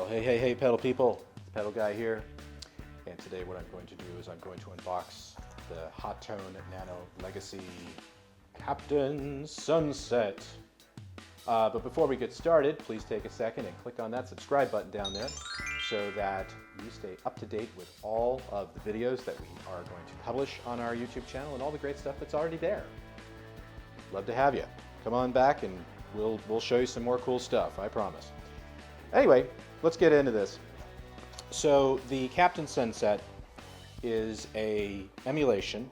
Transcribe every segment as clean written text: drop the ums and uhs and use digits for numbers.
Well, hey, pedal people, Pedal Guy here. And today what I'm going to do is I'm going to unbox the Hotone Nano Legacy Captain Sunset. But before we get started, please take a second and click on that subscribe button down there so that you stay up to date with all of the videos that we are going to publish on our YouTube channel and all the great stuff that's already there. Love to have you. Come on back and we'll show you some more cool stuff, I promise. Anyway, let's get into this. So the Captain Sunset is an emulation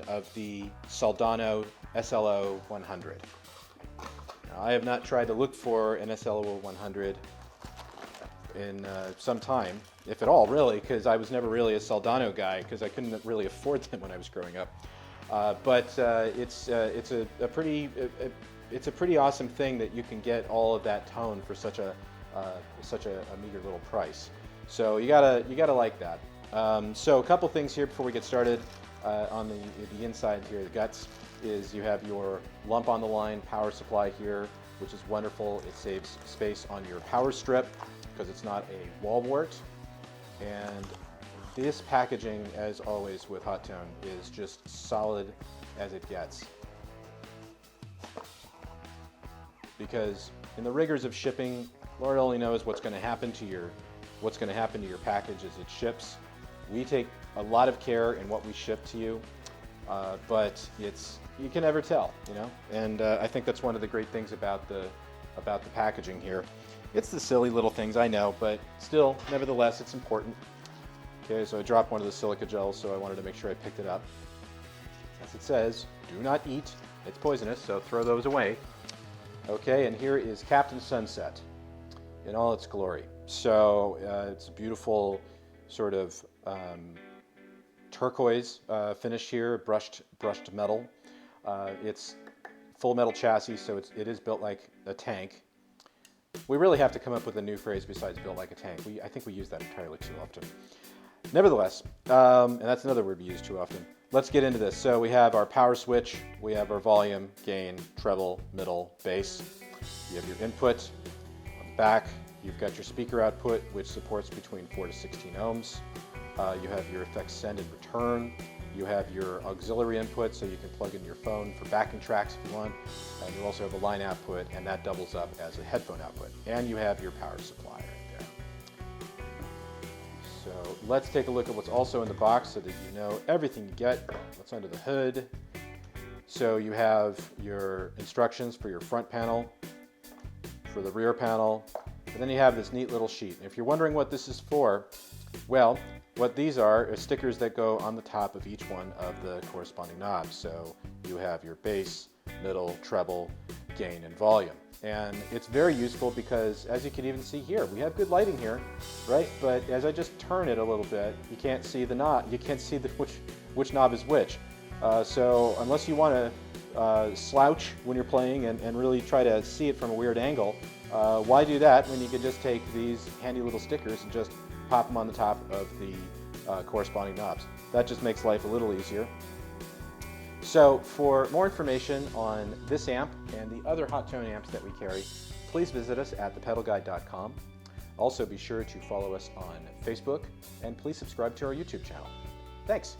of the Soldano SLO 100. Now, I have not tried to look for an SLO 100 in some time, if at all, really, because I was never really a Soldano guy because I couldn't really afford them when I was growing up. But it's a pretty awesome thing that you can get all of that tone for such a meager little price. So you gotta like that. So a couple things here before we get started. On the inside here, the guts, is you have your lump on the line power supply here, which is wonderful. It saves space on your power strip because it's not a wall wart. And this packaging, as always with Hotone, is just solid as it gets. Because in the rigors of shipping, Lord only knows what's going to happen to your package as it ships. We take a lot of care in what we ship to you, but you can never tell, you know. And I think that's one of the great things about the packaging here. It's the silly little things, I know, but still, nevertheless, it's important. Okay, so I dropped one of the silica gels, so I wanted to make sure I picked it up. As it says, do not eat. It's poisonous, so throw those away. Okay, and here is Captain Sunset in all its glory. So it's a beautiful sort of turquoise finish here, brushed metal. It's full metal chassis, so it is built like a tank. We really have to come up with a new phrase besides built like a tank. I think we use that entirely too often. Nevertheless, and that's another word we use too often. Let's get into this. So we have our power switch, we have our volume, gain, treble, middle, bass. You have your input on the back. You've got your speaker output, which supports between 4 to 16 ohms. You have your effects send and return. You have your auxiliary input, so you can plug in your phone for backing tracks if you want. And you also have a line output, and that doubles up as a headphone output. And you have your power supply right there. So let's take a look at what's also in the box so that you know everything you get, what's under the hood. So you have your instructions for your front panel, for the rear panel, and then you have this neat little sheet. And if you're wondering what this is for, well, what these are stickers that go on the top of each one of the corresponding knobs. So you have your bass, middle, treble, gain, and volume. And it's very useful because, as you can even see here, we have good lighting here, right? But as I just turn it a little bit, you can't see the knob. You can't see which knob is which. So unless you want to slouch when you're playing and really try to see it from a weird angle, why do that when you could just take these handy little stickers and just pop them on the top of the corresponding knobs? That just makes life a little easier. So for more information on this amp and the other Hotone amps that we carry, please visit us at ThePedalGuy.com. Also be sure to follow us on Facebook, and please subscribe to our YouTube channel. Thanks.